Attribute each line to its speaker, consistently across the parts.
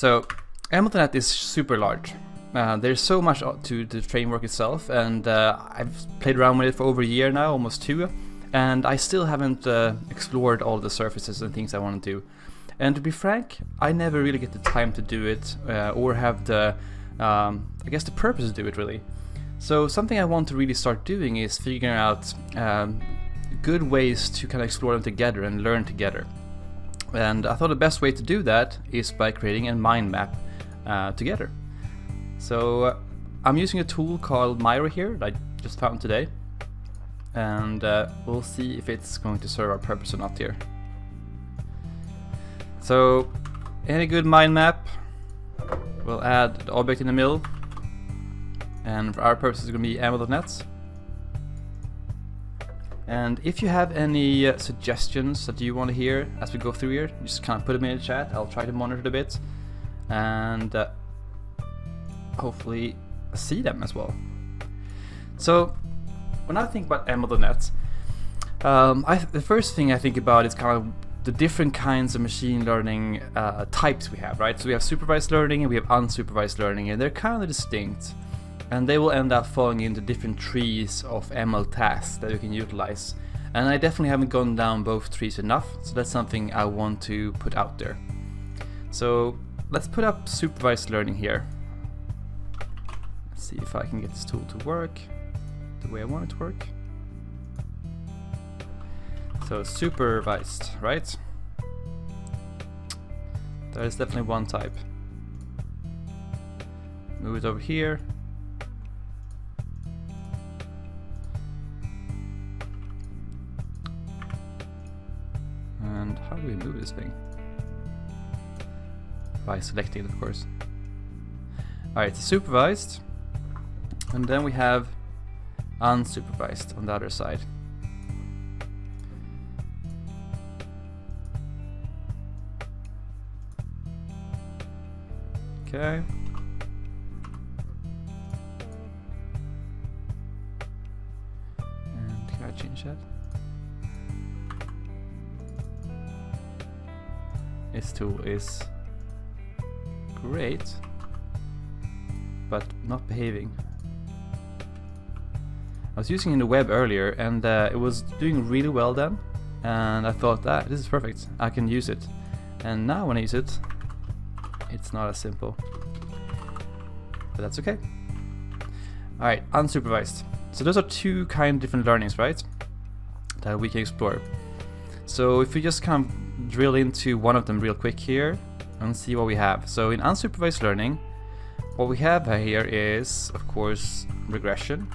Speaker 1: So MLNet is super large. There's so much to the framework itself, and I've played around with it for over a year now, almost 2, and I still haven't explored all the surfaces and things I want to do. And to be frank, I never really get the time to do it, or have the, I guess, the purpose to do it really. So something I want to really start doing is figuring out good ways to kind of explore them together and learn together. And I thought the best way to do that is by creating a mind map together. So I'm using a tool called Myra here that I just found today, and we'll see if it's going to serve our purpose or not here. So any good mind map, we'll add the object in the middle, and for our purpose it's going to be ML.net. And if you have any suggestions that you want to hear as we go through here, just kind of put them in the chat. I'll try to monitor it a bit and hopefully see them as well. So when I think about ML.net, the first thing I think about is kind of the different kinds of machine learning types we have, right? So we have supervised learning and we have unsupervised learning, and they're kind of distinct, and they will end up falling into different trees of ML tasks that we can utilize. And I definitely haven't gone down both trees enough, so that's something I want to put out there. So let's put up supervised learning here. Let's see if I can get this tool to work the way I want it to work. So supervised, right? That is definitely one type. Move it over here. And how do we move this thing? By selecting it, of course. Alright, so supervised. And then we have unsupervised on the other side. Okay. And can I change that? This tool is great, but not behaving. I was using it in the web earlier, and it was doing really well then, and I thought that this is perfect, I can use it. And now when I use it, it's not as simple, but that's okay. Alright, unsupervised. So those are two kind of different learnings, right, that we can explore. So if we just kind of drill into one of them real quick here and see what we have. So in unsupervised learning, what we have here is, of course, regression.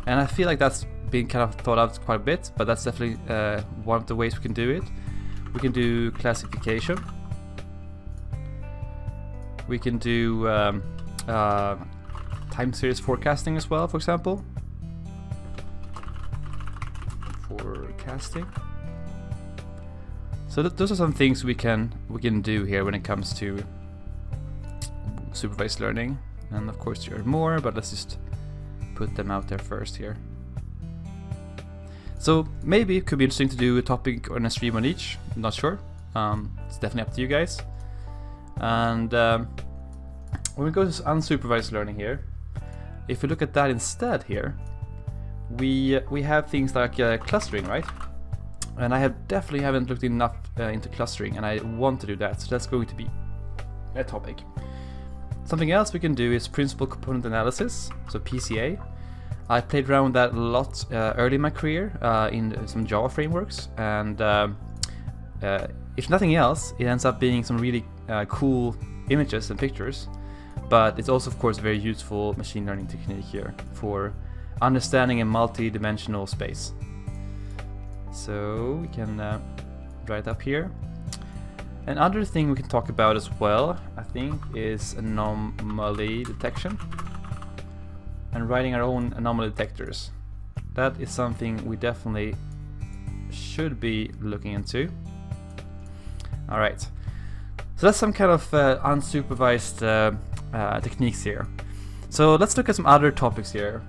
Speaker 1: And I feel like that's been kind of thought out quite a bit, but that's definitely one of the ways we can do it. We can do classification. We can do time series forecasting as well, for example. Forecasting. So those are some things we can do here when it comes to supervised learning. And of course there are more, but let's just put them out there first here. So maybe it could be interesting to do a topic on a stream on each. I'm not sure. It's definitely up to you guys. And when we go to unsupervised learning here, if we look at that instead here, we have things like clustering, right? And I definitely haven't looked enough into clustering, and I want to do that. So that's going to be a topic. Something else we can do is principal component analysis, so PCA. I played around with that a lot early in my career in some Java frameworks, and if nothing else, it ends up being some really cool images and pictures. But it's also, of course, a very useful machine learning technique here for understanding a multi-dimensional space. So we can write up here. Another thing we can talk about as well, I think, is anomaly detection and writing our own anomaly detectors. That is something we definitely should be looking into. All right, so that's some kind of unsupervised techniques here. So let's look at some other topics here.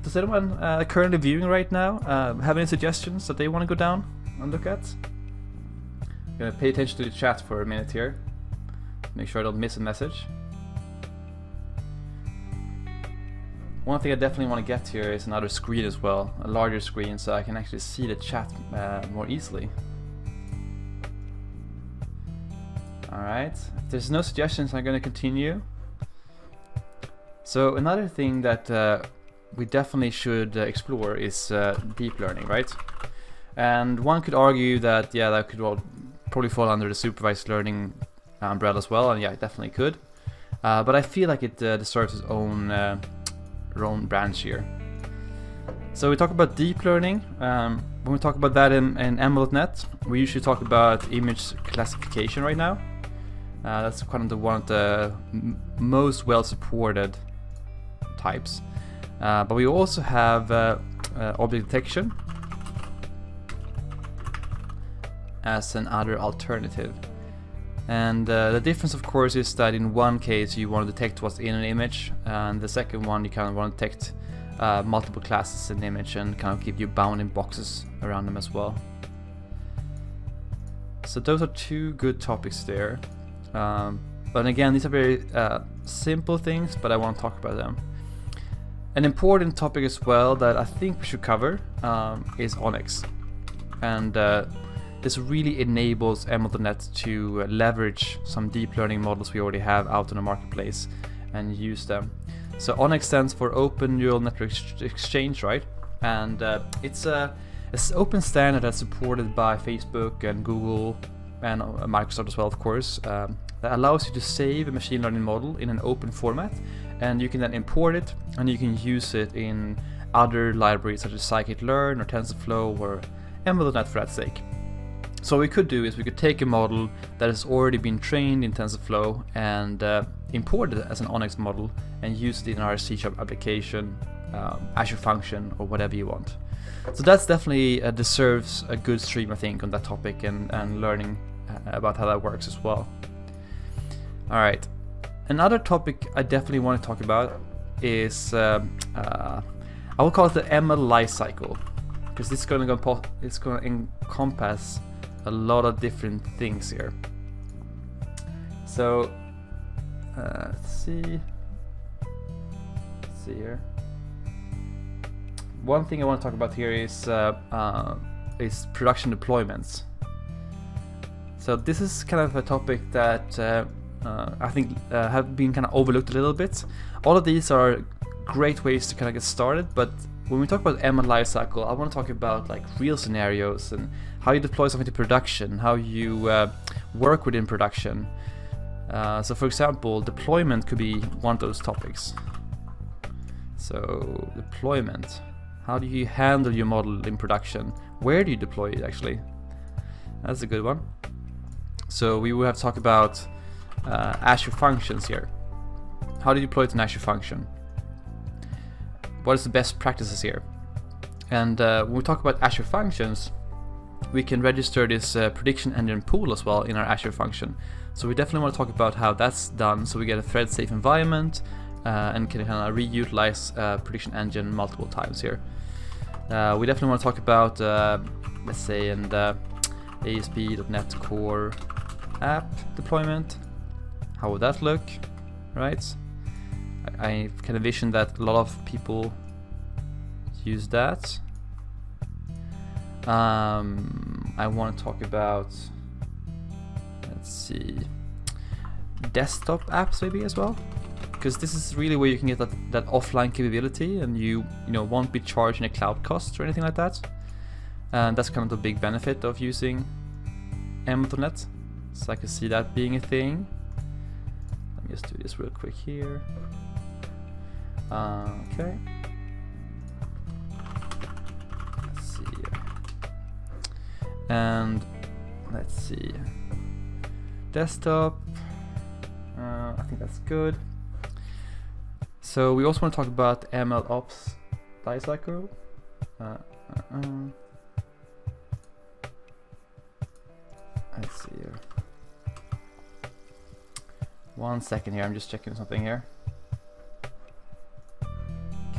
Speaker 1: Does anyone currently viewing right now have any suggestions that they want to go down and look at? I'm gonna pay attention to the chat for a minute here. make sure I don't miss a message. One thing I definitely want to get here is another screen as well, a larger screen, so I can actually see the chat more easily. Alright, if there's no suggestions, I'm going to continue. So another thing that we definitely should explore is deep learning, right? And one could argue that, yeah, that could probably fall under the supervised learning umbrella as well, and yeah, it definitely could. But I feel like it deserves its own branch here. So we talk about deep learning. When we talk about that in ML.NET, we usually talk about image classification right now. That's kind of one of the most well supported types. But we also have object detection as another alternative. And the difference, of course, is that in one case you want to detect what's in an image, and the second one you kind of want to detect multiple classes in the image and kind of give you bounding boxes around them as well. So those are two good topics there. But again, these are very simple things, but I want to talk about them. An important topic as well that I think we should cover is Onyx. And this really enables ML.NET to leverage some deep learning models we already have out in the marketplace and use them. So Onyx stands for Open Neural Network Exchange, right? And it's an open standard that's supported by Facebook and Google and Microsoft as well, of course, that allows you to save a machine learning model in an open format, and you can then import it and you can use it in other libraries such as scikit-learn or TensorFlow or ML.NET for that sake. So what we could do is we could take a model that has already been trained in TensorFlow and import it as an Onyx model and use it in our C# application, Azure function, or whatever you want. So that's definitely deserves a good stream, I think, on that topic and learning about how that works as well. Alright, another topic I definitely want to talk about is, I will call it the ML lifecycle, because this is going to encompass a lot of different things here. So let's see here. One thing I want to talk about here is production deployments. So this is kind of a topic that I think have been kind of overlooked a little bit. All of these are great ways to kind of get started, but when we talk about ML lifecycle, I want to talk about like real scenarios and how you deploy something to production, how you work within production. So for example, deployment could be one of those topics. So deployment, how do you handle your model in production? Where do you deploy it actually? That's a good one. So we will have to talk about Azure functions here. How do you deploy it in Azure function? What is the best practices here? And when we talk about Azure functions, we can register this prediction engine pool as well in our Azure function. So we definitely want to talk about how that's done so we get a thread safe environment and can kind of reutilize prediction engine multiple times here. We definitely want to talk about, let's say, in the ASP.NET Core app deployment. How would that look, right? I can envision that a lot of people use that. I want to talk about, let's see, desktop apps maybe as well, because this is really where you can get that offline capability, and you won't be charged any cloud costs or anything like that. And that's kind of the big benefit of using ML.NET. So I can see that being a thing. Let me just do this real quick here. Okay. Let's see here. And let's see. Desktop. I think that's good. So we also want to talk about ML Ops lifecycle. Let's see here. 1 second here, I'm just checking something here.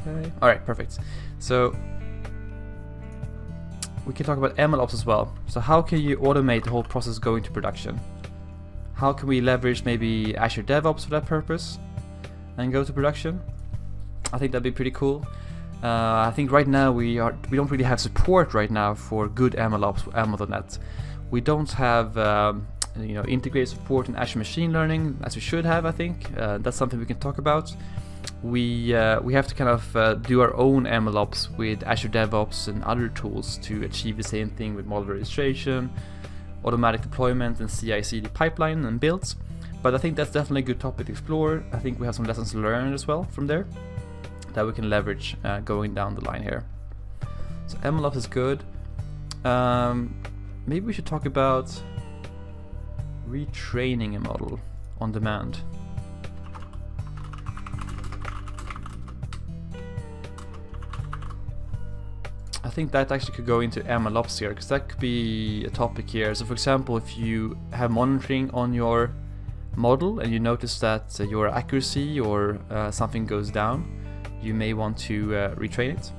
Speaker 1: Okay. Alright, perfect. So we can talk about ML Ops as well. So how can you automate the whole process going to production? How can we leverage maybe Azure DevOps for that purpose and go to production? I think that'd be pretty cool. I think right now we don't really have support right now for good MLOps with ML.NET. We don't have integrated support in Azure Machine Learning as we should have. I think that's something we can talk about. We have to kind of do our own MLOps with Azure DevOps and other tools to achieve the same thing with model registration, automatic deployment, and CI/CD pipeline and builds. But I think that's definitely a good topic to explore. I think we have some lessons learned as well from there that we can leverage going down the line here. So MLOps is good. Maybe we should talk about retraining a model on demand. I think that actually could go into MLOps here, because that could be a topic here. So for example, if you have monitoring on your model and you notice that your accuracy or something goes down, you may want to retrain it.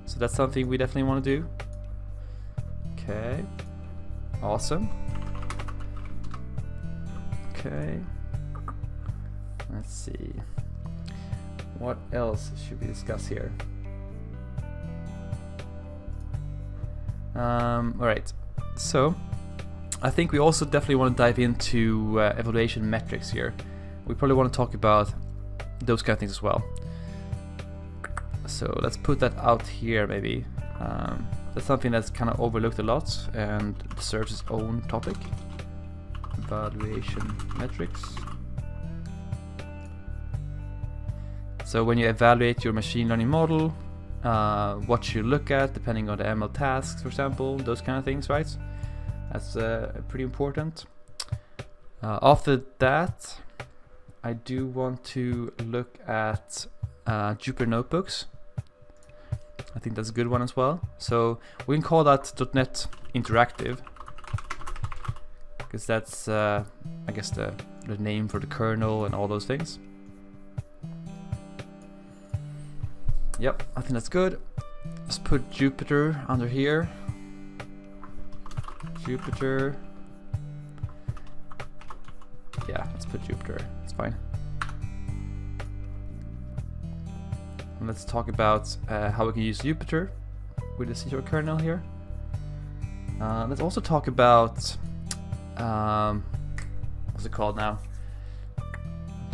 Speaker 1: So that's something we definitely want to do. Okay, awesome. Okay, let's see. What else should we discuss here? Alright, so I think we also definitely want to dive into evaluation metrics here. We probably want to talk about those kind of things as well. So let's put that out here maybe. That's something that's kind of overlooked a lot and deserves its own topic. Evaluation metrics. So when you evaluate your machine learning model, what you look at depending on the ML tasks, for example, those kind of things, right? That's pretty important. After that, I do want to look at Jupyter Notebooks. I think that's a good one as well. So we can call that .NET Interactive, because that's I guess the name for the kernel and all those things. Yep, I think that's good. Let's put Jupyter under here. Jupyter. Yeah, let's put Jupyter. It's fine. And let's talk about how we can use Jupyter with the C# kernel here. Let's also talk about what's it called now?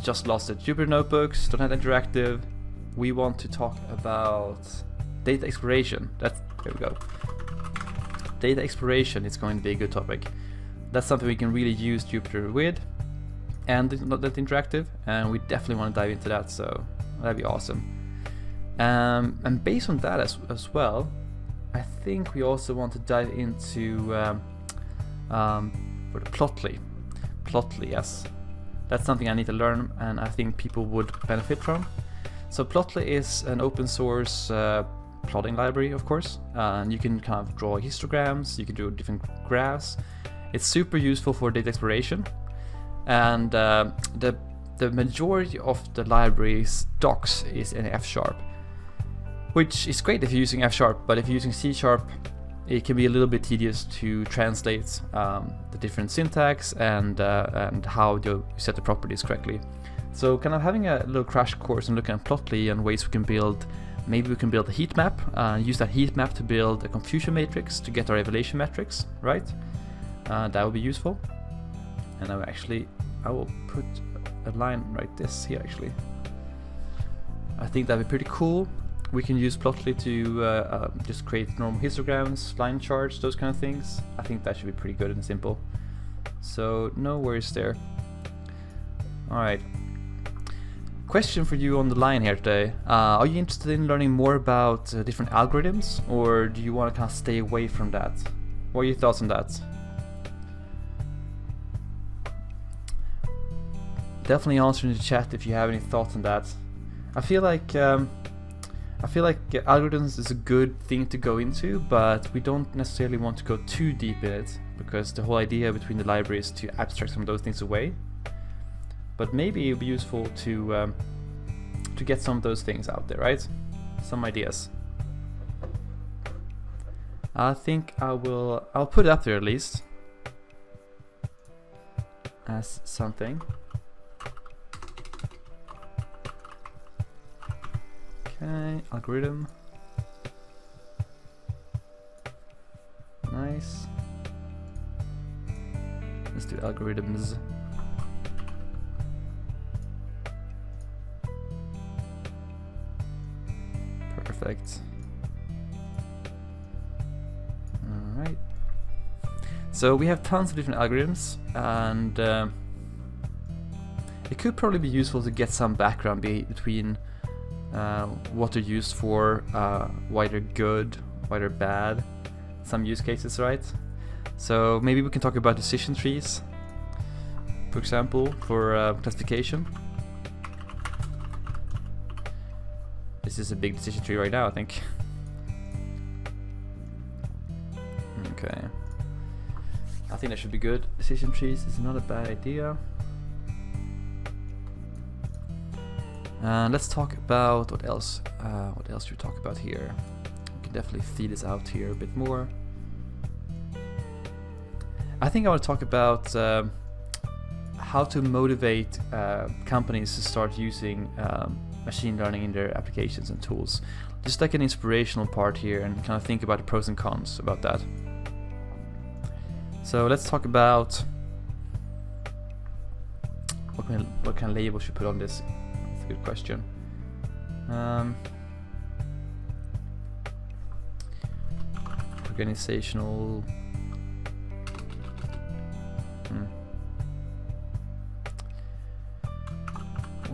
Speaker 1: Just lost it. Jupyter Notebooks, .NET Interactive. We want to talk about data exploration. There we go. Data exploration is going to be a good topic. That's something we can really use Jupyter with, and .NET Interactive, and we definitely want to dive into that. So that'd be awesome. And based on that as well, I think we also want to dive into Plotly. Plotly, yes. That's something I need to learn, and I think people would benefit from. So Plotly is an open source plotting library, of course, and you can kind of draw histograms, you can do different graphs. It's super useful for data exploration, and the majority of the library's docs is in F#, which is great if you're using F#, but if you're using C#, it can be a little bit tedious to translate the different syntax and how you set the properties correctly. So kind of having a little crash course and looking at Plotly and ways we can build, maybe we can build a heat map, use that heat map to build a confusion matrix to get our evaluation metrics, right? That would be useful. And I will put a line like this here actually. I think that'd be pretty cool. We can use Plotly to just create normal histograms, line charts, those kind of things. I think that should be pretty good and simple. So no worries there. Alright. Question for you on the line here today. Are you interested in learning more about different algorithms, or do you want to kind of stay away from that? What are your thoughts on that? Definitely answer in the chat if you have any thoughts on that. I feel like algorithms is a good thing to go into, but we don't necessarily want to go too deep in it, because the whole idea between the library is to abstract some of those things away. But maybe it would be useful to get some of those things out there, right? Some ideas. I think I'll put it up there at least. as something. Okay, algorithm. Nice. Let's do algorithms. Perfect. Alright. So we have tons of different algorithms, and it could probably be useful to get some background between what they're used for, why they're good, why they're bad, some use cases, right? So maybe we can talk about decision trees, for example, for classification. This is a big decision tree right now, I think. Okay. I think that should be good. Decision trees is not a bad idea. And let's talk about what else. What else should we talk about here? We can definitely feed this out here a bit more. I think I want to talk about how to motivate companies to start using machine learning in their applications and tools. Just like an inspirational part here, and kind of think about the pros and cons about that. So let's talk about what kind of label should we put on this. That's a good question. Organizational.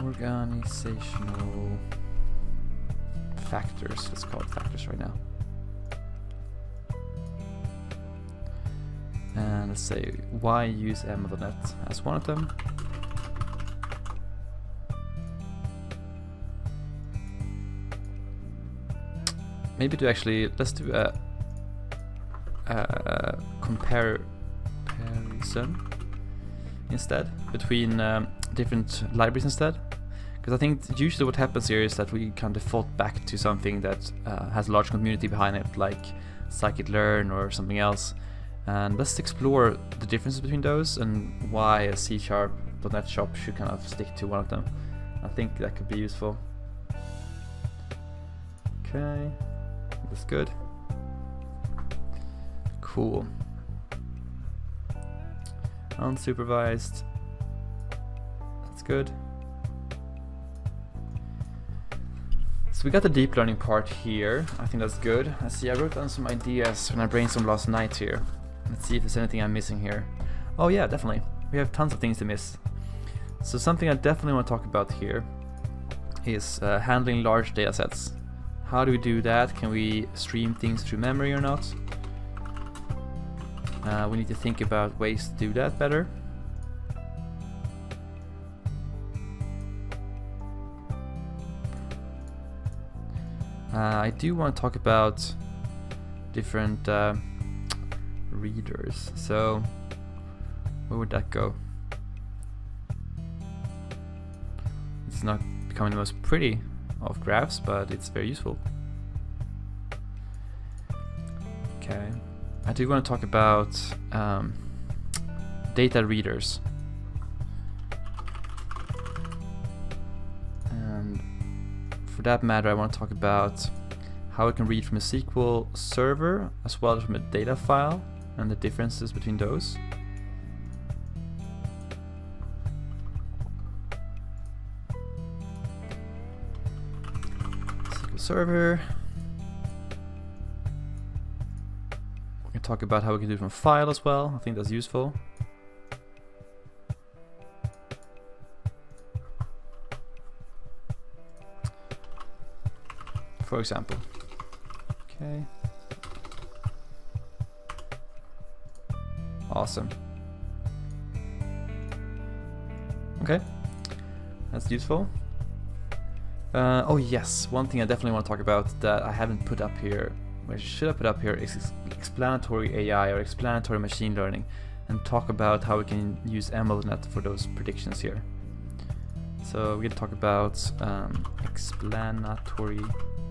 Speaker 1: Organizational factors. Let's call it factors right now. And let's say why use ML.net as one of them. Maybe to actually, let's do a comparison instead between different libraries instead, because I think usually what happens here is that we can default back to something that has a large community behind it, like scikit-learn or something else. And let's explore the differences between those and why a C#.NET shop should kind of stick to one of them. I think that could be useful. Okay, that's good. Cool. Unsupervised. That's good. So we got the deep learning part here. I think that's good. Let's see, I wrote down some ideas when I brainstormed last night here. Let's see if there's anything I'm missing here. Oh yeah, definitely. We have tons of things to miss. So something I definitely want to talk about here is handling large data sets. How do we do that? Can we stream things through memory or not? We need to think about ways to do that better. I do want to talk about different readers. So where would that go? It's not becoming the most pretty of graphs, but it's very useful. Okay, I do want to talk about data readers. And for that matter, I want to talk about how we can read from a SQL server as well as from a data file and the differences between those. SQL server. We can talk about how we can do it from a file as well. I think that's useful. For example. Okay. Awesome. Okay, that's useful. Oh yes, one thing I definitely want to talk about that I haven't put up here, which should have put up here, is explanatory AI or explanatory machine learning, and talk about how we can use ML.net for those predictions here. So we're going to talk about explanatory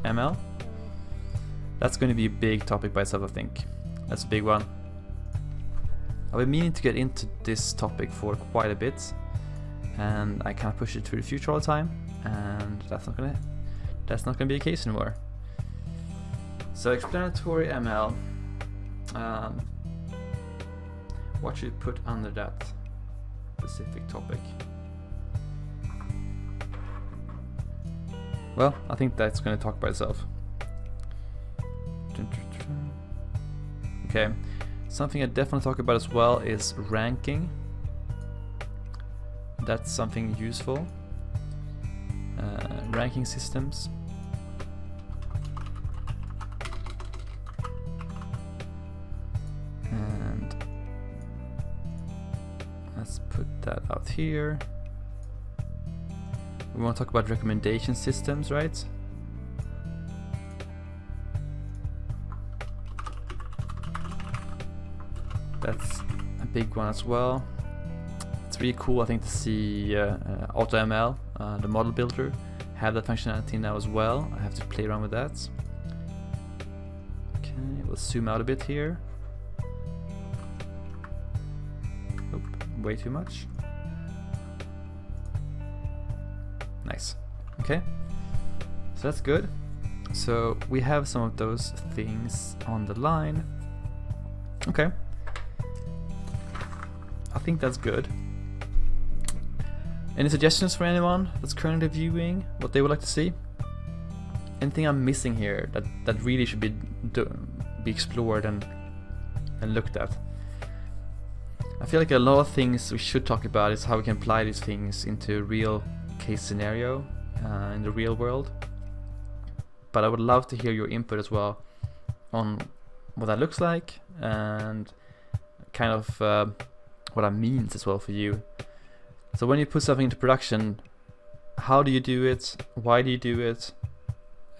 Speaker 1: ML. That's going to be a big topic by itself, I think. That's a big one. I've been meaning to get into this topic for quite a bit, and I kind of push it to the future all the time, and that's not gonna be the case anymore. So explanatory ML, what should you put under that specific topic? Well, I think that's going to talk by itself. Okay, something I definitely talk about as well is ranking. That's something useful. Ranking systems. And let's put that out here. We want to talk about recommendation systems, right? That's a big one as well. It's really cool, I think, to see AutoML, the model builder, have that functionality now as well. I have to play around with that. Okay, we'll zoom out a bit here. Oop, way too much. Nice. Okay, so that's good. So we have some of those things on the line. Okay, I think that's good. Any suggestions for anyone that's currently viewing what they would like to see? Anything I'm missing here that really should be explored and looked at? I feel like a lot of things we should talk about is how we can apply these things into real case scenario in the real world. But I would love to hear your input as well on what that looks like and kind of what that means as well for you. So when you put something into production, how do you do it? Why do you do it?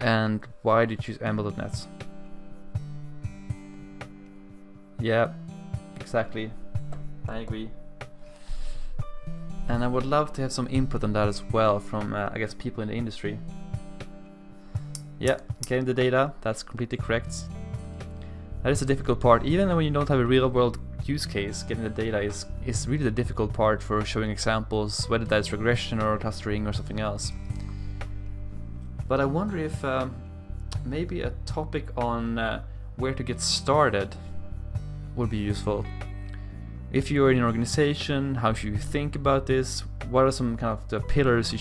Speaker 1: And why do you choose ML.net? Yeah, exactly. I agree. And I would love to have some input on that as well from, I guess, people in the industry. Yeah, getting the data, that's completely correct. That is a difficult part. Even when you don't have a real world use case, getting the data is really the difficult part for showing examples, whether that's regression or clustering or something else. But I wonder if maybe a topic on where to get started would be useful. If you're in an organization, how should you think about this? What are some kind of the pillars you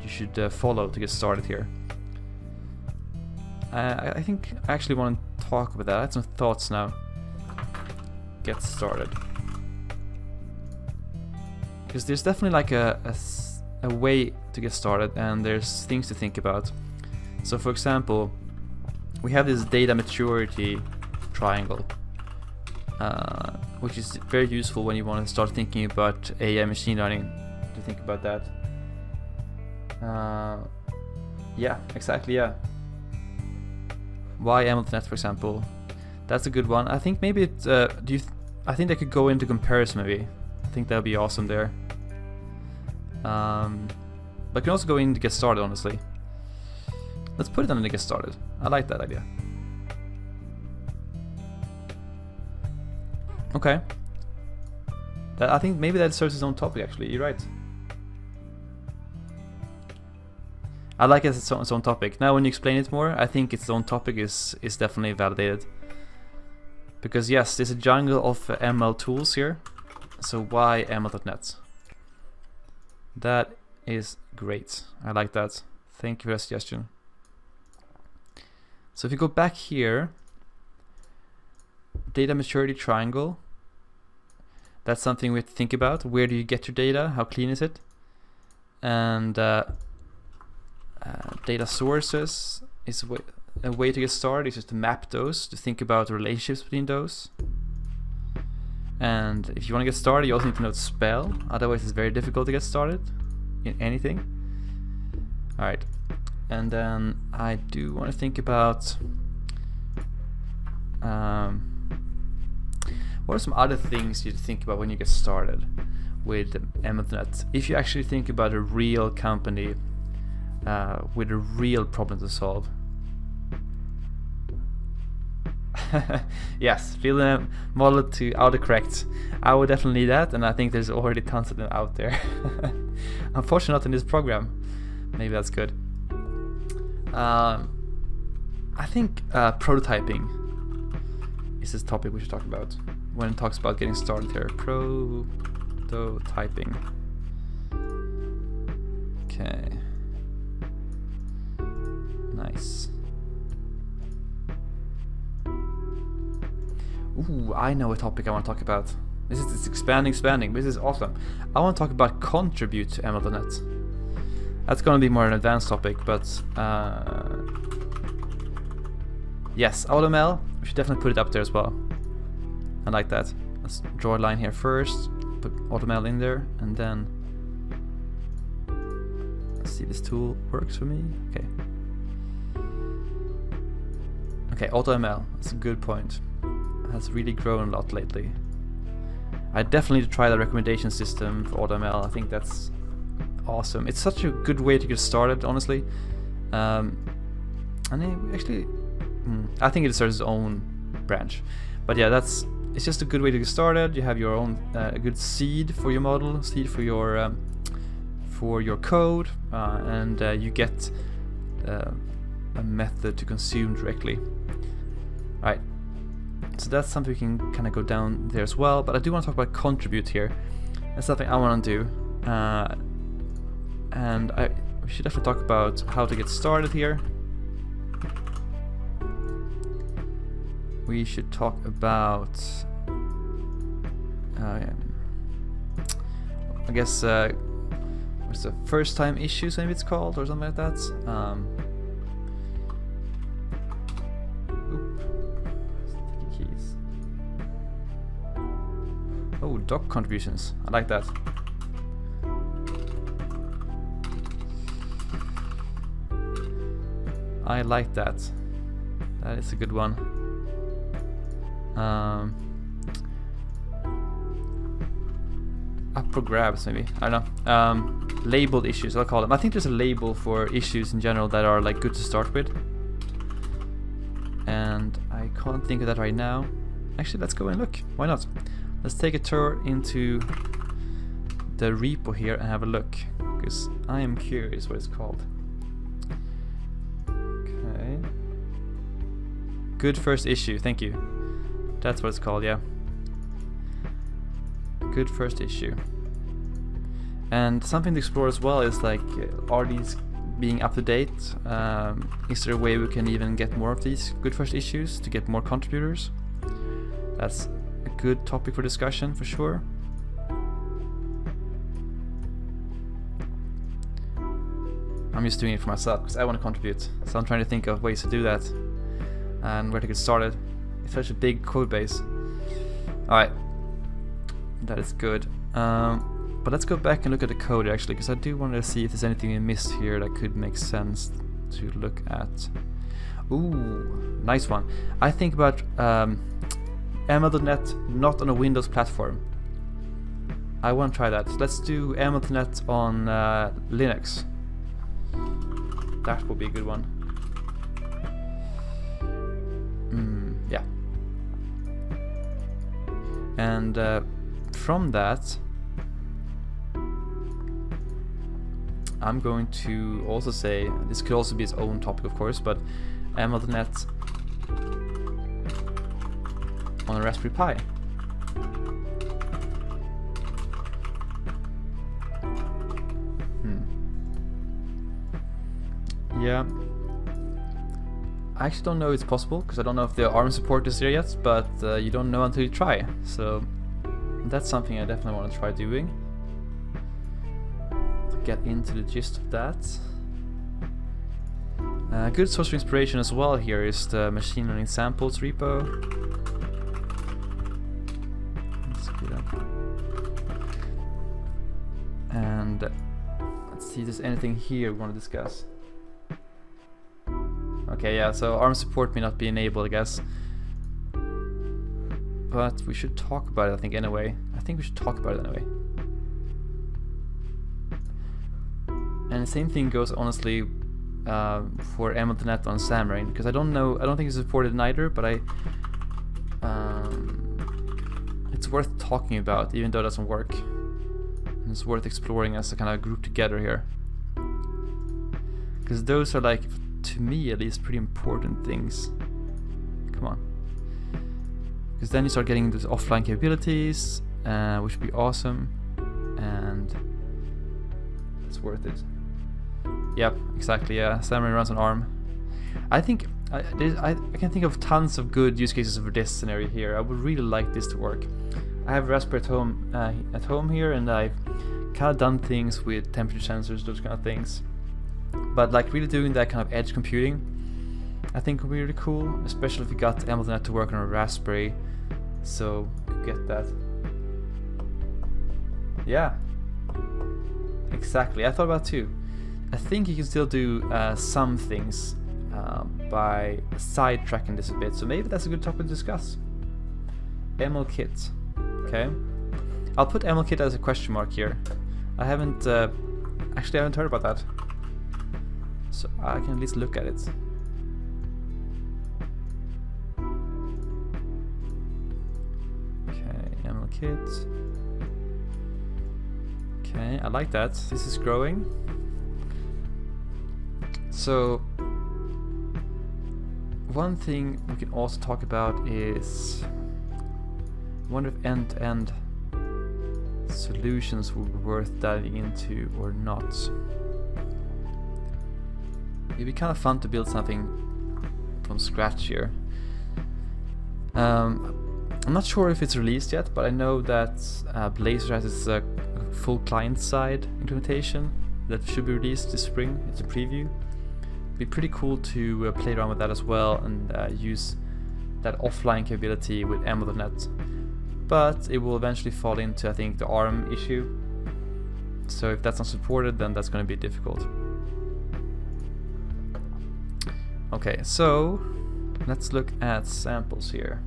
Speaker 1: should follow to get started here? I think I actually want to talk about that. I have some thoughts now. Get started. Because there's definitely like a way to get started, and there's things to think about. So for example, we have this data maturity triangle, which is very useful when you want to start thinking about AI machine learning, to think about that. Yeah, exactly, yeah. Why ML.net, for example? That's a good one. I think maybe it, I think they could go into comparison maybe. I think that would be awesome there. But can also go in to get started, honestly. Let's put it on to get started. I like that idea. Okay. I think maybe that serves its own topic, actually. You're right. I like it as its own topic. Now when you explain it more, I think its own topic is definitely validated. Because yes, there's a jungle of ML tools here. So why ML.net? That is great. I like that. Thank you for that suggestion. So if you go back here, data maturity triangle, that's something we have to think about. Where do you get your data? How clean is it? And data sources is a way to get started. Is just to map those, to think about the relationships between those. And if you want to get started, you also need to know the spell. Otherwise, it's very difficult to get started in anything. All right, and then I do want to think about what are some other things you think about when you get started with ML.net? If you actually think about a real company with a real problem to solve. Yes, fill the model to autocorrect. I would definitely need that, and I think there's already tons of them out there. Unfortunately not in this program. Maybe that's good. I think prototyping is this topic we should talk about when it talks about getting started here. Prototyping. Okay. Nice. Ooh, I know a topic I want to talk about. This is expanding. This is awesome. I want to talk about contribute to ML.net. That's going to be more an advanced topic, but yes, AutoML, we should definitely put it up there as well. I like that. Let's draw a line here first, put AutoML in there, and then let's see, this tool works for me. Okay. Okay, AutoML, that's a good point. It has really grown a lot lately. I definitely need to try the recommendation system for AutoML. I think that's awesome. It's such a good way to get started, honestly. And actually, I think it deserves its own branch. But yeah, it's just a good way to get started. You have your own a good seed for your model, seed for your code, and you get a method to consume directly. All right. So that's something we can kind of go down there as well. But I do want to talk about contribute here. That's something I want to do. And we should definitely talk about how to get started here. We should talk about I guess what's the first time issues, maybe it's called, or something like that. Sticky keys. Oh, doc contributions. I like that. I like that. That is a good one. Up for grabs, maybe. I don't know. Labeled issues, I'll call them. I think there's a label for issues in general that are like good to start with. And I can't think of that right now. Actually, let's go and look. Why not? Let's take a tour into the repo here and have a look, because I am curious what it's called. Okay. Good first issue, thank you. That's what it's called, yeah. Good first issue. And something to explore as well is like, are these being up to date? Is there a way we can even get more of these good first issues to get more contributors? That's a good topic for discussion for sure. I'm just doing it for myself because I want to contribute. So I'm trying to think of ways to do that and where to get started. It's such a big code base. Alright, that is good. But let's go back and look at the code actually, because I do want to see if there's anything we missed here that could make sense to look at. Ooh, nice one. I think about ML.net not on a Windows platform. I want to try that. Let's do ML.net on Linux. That would be a good one. Yeah. And from that, I'm going to also say, this could also be its own topic of course, but ML.net on a Raspberry Pi. Yeah. I actually don't know if it's possible, because I don't know if the ARM support is there yet, but you don't know until you try. So that's something I definitely want to try doing. To get into the gist of that. A good source of inspiration as well here is the machine learning samples repo. Let's do that. And let's see if there's anything here we want to discuss. Okay, yeah, so ARM support may not be enabled, I guess. But we should talk about it, I think, anyway. I think we should talk about it anyway. And the same thing goes, honestly, for ML.net on Xamarin, because I don't think it's supported neither, but it's worth talking about, even though it doesn't work. And it's worth exploring as a kind of group together here. Because those are, like, to me at least, pretty important things. Come on. Because then you start getting those offline capabilities, which would be awesome. And it's worth it. Yep, exactly, yeah. Samurai runs on ARM. I think I can think of tons of good use cases for this scenario here. I would really like this to work. I have Raspberry at home here, and I've kind of done things with temperature sensors, those kind of things. But like really doing that kind of edge computing, I think would be really cool, especially if you got Emothernet to work on a Raspberry. So get that. Yeah, exactly. I thought about too. I think you can still do some things by sidetracking this a bit, so maybe that's a good topic to discuss. MLKit. Okay, I'll put MLKit as a question mark here. I haven't actually I haven't heard about that, so I can at least look at it. Okay, MLKit. Okay, I like that. This is growing. So one thing we can also talk about is, I wonder if end-to-end solutions would be worth diving into or not. It'd be kind of fun to build something from scratch here. I'm not sure if it's released yet, but I know that Blazor has its full client-side implementation that should be released this spring. It's a preview. It'd be pretty cool to play around with that as well and use that offline capability with Emothernet. But it will eventually fall into, I think, the ARM issue. So if that's not supported, then that's going to be difficult. Okay, so let's look at samples here.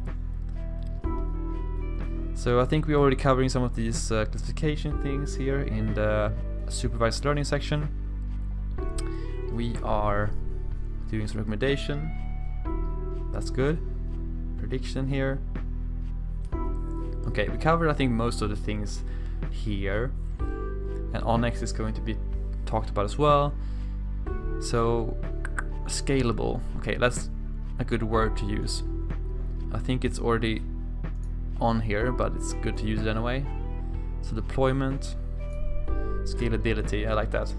Speaker 1: So I think we're already covering some of these classification things here in the supervised learning section. We are doing some recommendation. That's good. Prediction here. Okay, we covered, I think, most of the things here, and Onyx is going to be talked about as well. So scalable. Okay, that's a good word to use. I think it's already on here, but it's good to use it anyway. So deployment, scalability, I like that.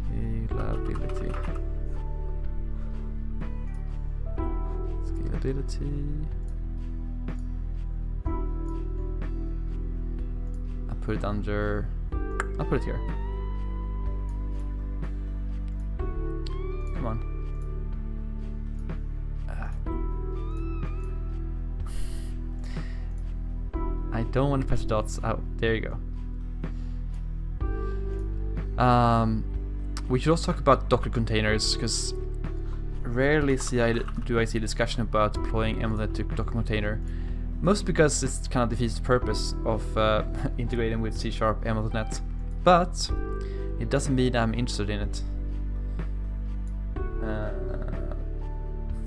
Speaker 1: Scalability. Scalability. I'll put it under, I'll put it here. Come on. I don't want to press the dots out. There you go. We should also talk about Docker containers, because rarely do I see discussion about deploying Emothernet to Docker container. Mostly because it kind of defeats the purpose of integrating with C# Emothernet. But it doesn't mean I'm interested in it.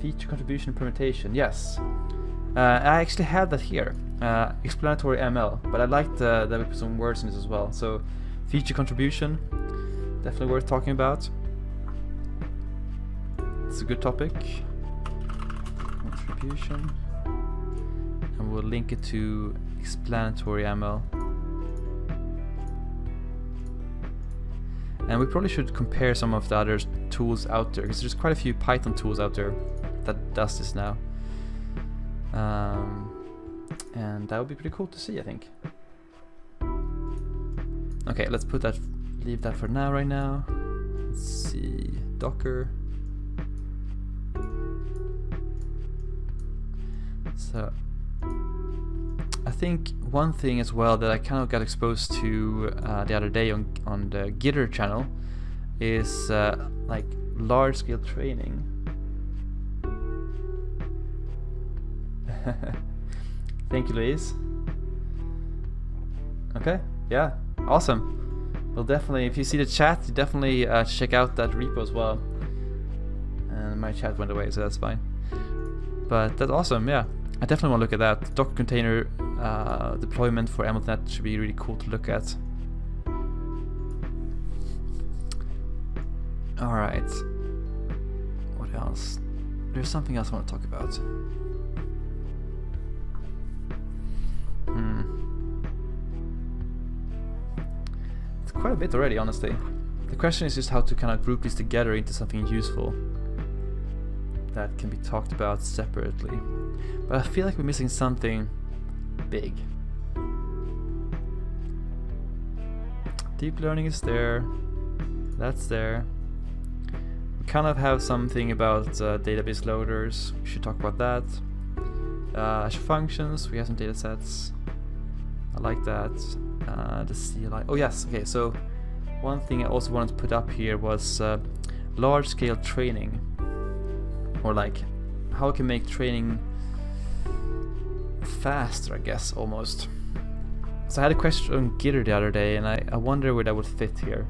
Speaker 1: Feature contribution implementation, yes. I actually have that here. Explanatory ML, but I liked that we put some words in this as well. So feature contribution, definitely worth talking about. It's a good topic. Contribution, and we'll link it to explanatory ML. And we probably should compare some of the other tools out there, because there's quite a few Python tools out there that does this now. And that would be pretty cool to see, I think. Okay, let's put that, leave that for now, right now. Let's see, Docker. So, I think one thing as well that I kind of got exposed to the other day on the Gitter channel is like large-scale training. Thank you, Louise. Okay, yeah, awesome. Well, definitely, if you see the chat, definitely check out that repo as well. And my chat went away, so that's fine. But that's awesome, yeah. I definitely want to look at that. Docker container deployment for MLNet should be really cool to look at. Alright. What else? There's something else I want to talk about. It's quite a bit already, honestly. The question is just how to kind of group these together into something useful that can be talked about separately. But I feel like we're missing something big. Deep learning is there. That's there. We kind of have something about database loaders. We should talk about that. Azure functions. We have some data sets. I like that. The CLI. Oh yes. Okay. So one thing I also wanted to put up here was large-scale training, or like how we can make training faster, I guess, almost. So I had a question on Gitter the other day, and I wonder where that would fit here.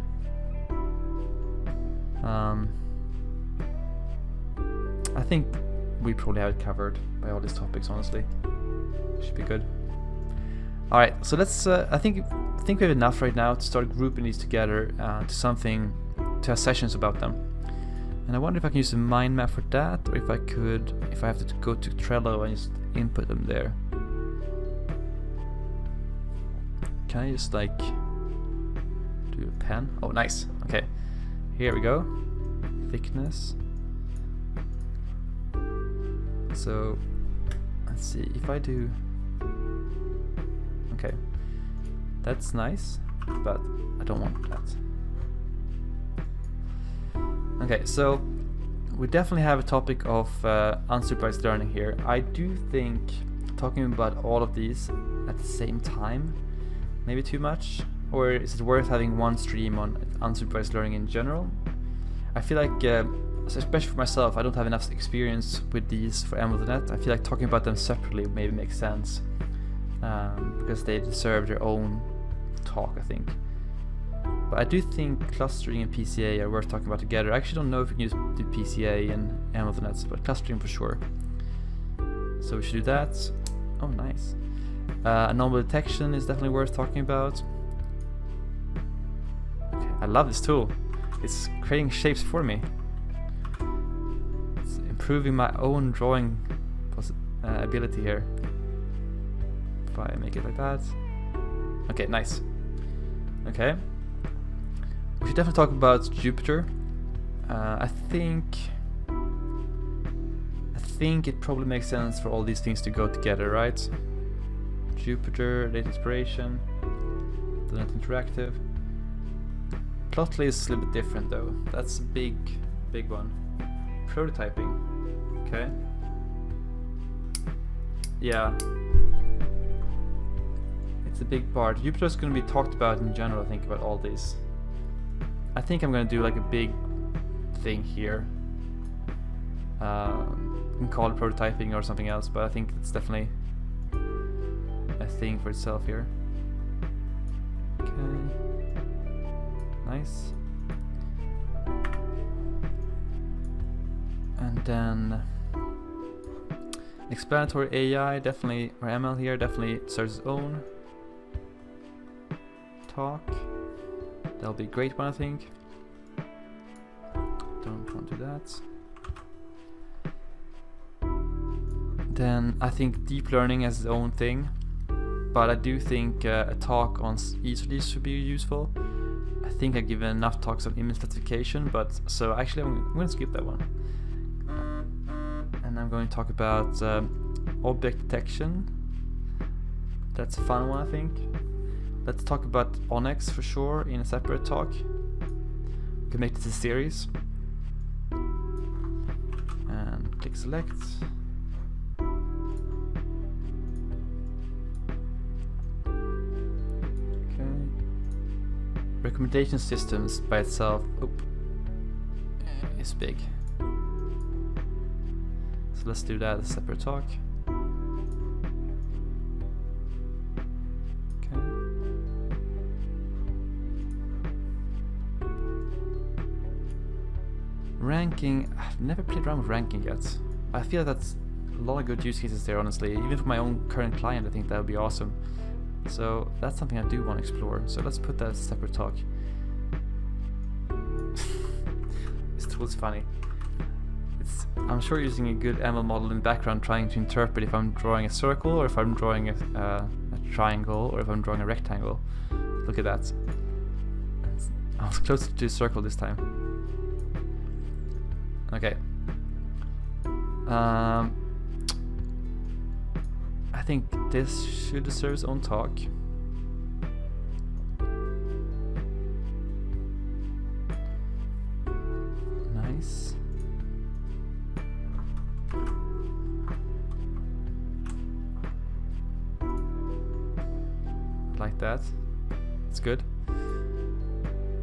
Speaker 1: I think we probably have it covered by all these topics, honestly. Should be good. Alright, so let's, I think we have enough right now to start grouping these together to something, to have sessions about them. And I wonder if I can use a mind map for that, or if I have to go to Trello and just input them there. Can I just like do a pen? Oh, nice. Okay, here we go. Thickness. So let's see if I do. Okay, that's nice, but I don't want that. Okay, so we definitely have a topic of unsupervised learning here. I do think talking about all of these at the same time maybe too much, or is it worth having one stream on unsupervised learning in general? I feel like, especially for myself, I don't have enough experience with these for MLNet. I feel like talking about them separately maybe makes sense, because they deserve their own talk, I think. But I do think clustering and PCA are worth talking about together. I actually don't know if we can do PCA and MLNet, but clustering for sure. So we should do that. Oh, nice. Anomaly detection is definitely worth talking about. Okay, I love this tool. It's creating shapes for me. It's improving my own drawing ability here. If I make it like that. Okay, nice. Okay. We should definitely talk about Jupyter. I think it probably makes sense for all these things to go together, right? Jupyter, data inspiration, .NET Interactive. Plotly is a little bit different though. That's a big one. Prototyping. Okay. Yeah. It's a big part. Jupyter is going to be talked about in general, I think, about all these. I think I'm going to do like a big thing here. You can call it prototyping or something else, but I think it's definitely a thing for itself here. Okay. Nice. And then explanatory AI, definitely, or ML here, definitely serves its own talk. That'll be a great one, I think. Don't want to do that. Then I think deep learning has its own thing, but I do think a talk on each of these should be useful. I think I've given enough talks on image classification, but so actually I'm going to skip that one. And I'm going to talk about object detection. That's a fun one, I think. Let's talk about Onyx for sure in a separate talk. We can make this a series. And click select. Okay. Recommendation systems by itself is big. So let's do that as a separate talk. Ranking, I've never played around with ranking yet. I feel that's a lot of good use cases there, honestly. Even for my own current client, I think that would be awesome. So that's something I do want to explore. So let's put that as a separate talk. This tool is funny. I'm sure using a good ML model in the background, trying to interpret if I'm drawing a circle or if I'm drawing a triangle or if I'm drawing a rectangle. Look at that. I was closer to a circle this time. Okay. I think this should deserve its own talk. Nice. Like that. It's good.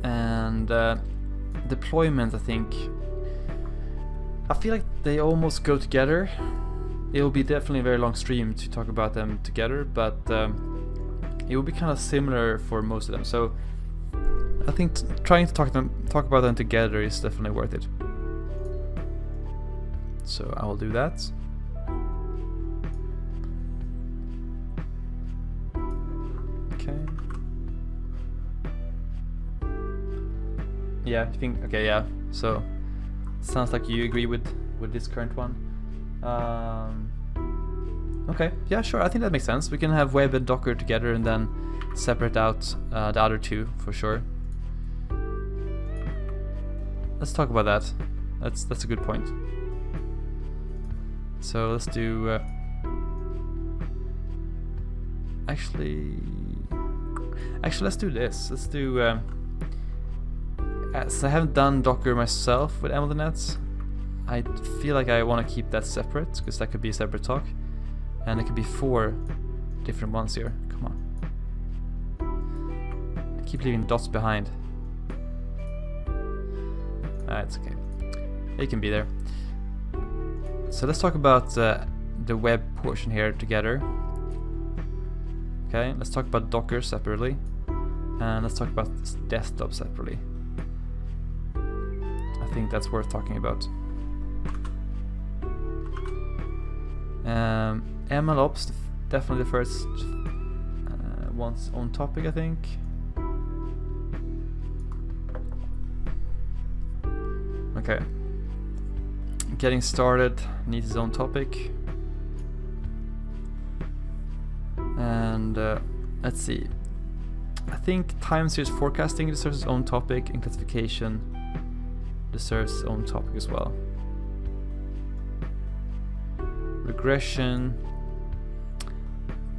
Speaker 1: And deployment, I feel like they almost go together. It will be definitely a very long stream to talk about them together, but it will be kind of similar for most of them. So I think trying to talk about them together is definitely worth it. So I will do that. Okay. Yeah, I think, okay, yeah. So sounds like you agree with this current one. Okay, yeah, sure. I think that makes sense. We can have web and Docker together and then separate out the other two for sure. Let's talk about that. That's a good point. So let's do. Actually, let's do this. Let's do. As I haven't done Docker myself with MLNet, I feel like I want to keep that separate because that could be a separate talk, and it could be 4 different ones here. Come on, I keep leaving dots behind. It's okay. It can be there. So let's talk about the web portion here together. Okay, let's talk about Docker separately, and let's talk about desktop separately. I think that's worth talking about. MLOps, definitely the first one's own topic, I think. Okay. Getting started needs its own topic. And let's see. I think time series forecasting deserves its own topic, and classification deserves its own topic as well. Regression,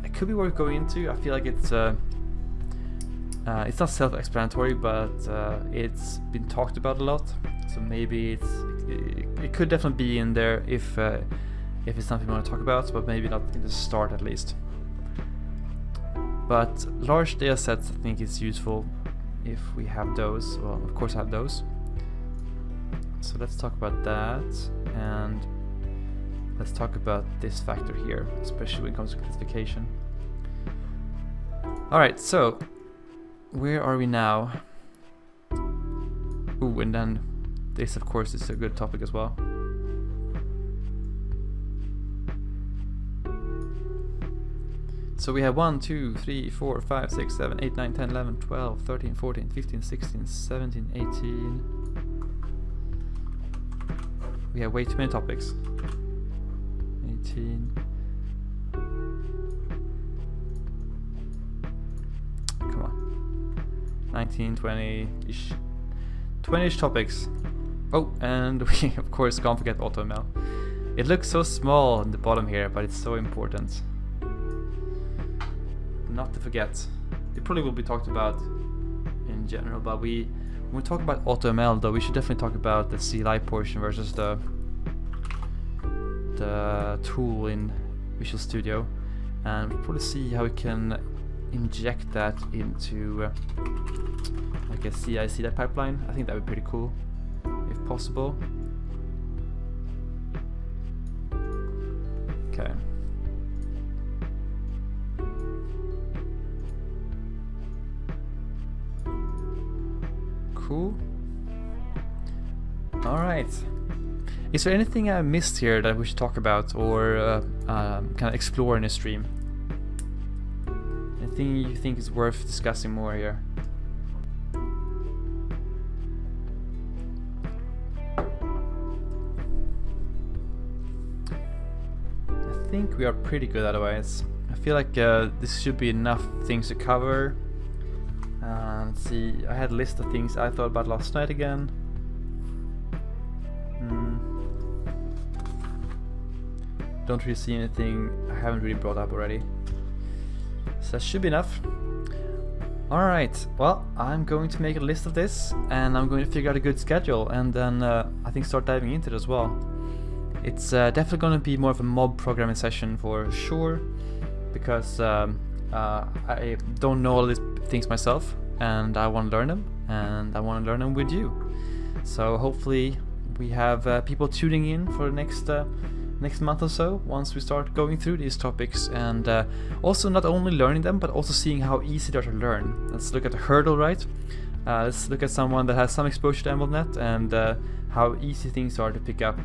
Speaker 1: it could be worth going into. I feel like it's not self-explanatory, but it's been talked about a lot. So maybe it could definitely be in there if it's something we want to talk about, but maybe not in the start at least. But large data sets, I think, is useful if we have those. Well, of course I have those. So let's talk about that, and let's talk about this factor here, especially when it comes to classification. Alright, so where are we now? Ooh, and then this, of course, is a good topic as well. So we have 1, 2, 3, 4, 5, 6, 7, 8, 9, 10, 11, 12, 13, 14, 15, 16, 17, 18. We have way too many topics. 18. Come on. 19, 20-ish. 20-ish topics. Oh, and we of course can't forget AutoML. It looks so small on the bottom here, but it's so important. Not to forget. It probably will be talked about in general, but when we talk about AutoML though, we should definitely talk about the CLI portion versus the tool in Visual Studio, and we'll probably see how we can inject that into like a CI/CD pipeline. I think that would be pretty cool if possible. Okay. Cool. All right. Is there anything I missed here that we should talk about or kind of explore in a stream? Anything you think is worth discussing more here? I think we are pretty good otherwise. I feel like this should be enough things to cover. Let's see, I had a list of things I thought about last night again. Don't really see anything I haven't really brought up already. So that should be enough. Alright, well, I'm going to make a list of this and I'm going to figure out a good schedule and then I think start diving into it as well. It's definitely going to be more of a mob programming session for sure, because I don't know all these things myself and I want to learn them, and I want to learn them with you. So hopefully we have people tuning in for the next month or so once we start going through these topics, and also not only learning them but also seeing how easy they are to learn. Let's look at the hurdle, right? Let's look at someone that has some exposure to EmBotNet and how easy things are to pick up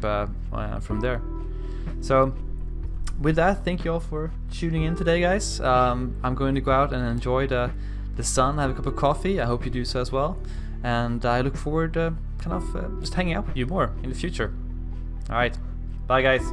Speaker 1: from there. So with that, thank you all for tuning in today, guys. I'm going to go out and enjoy the sun, have a cup of coffee. I hope you do so as well, and I look forward to just hanging out with you more in the future. Alright, bye guys.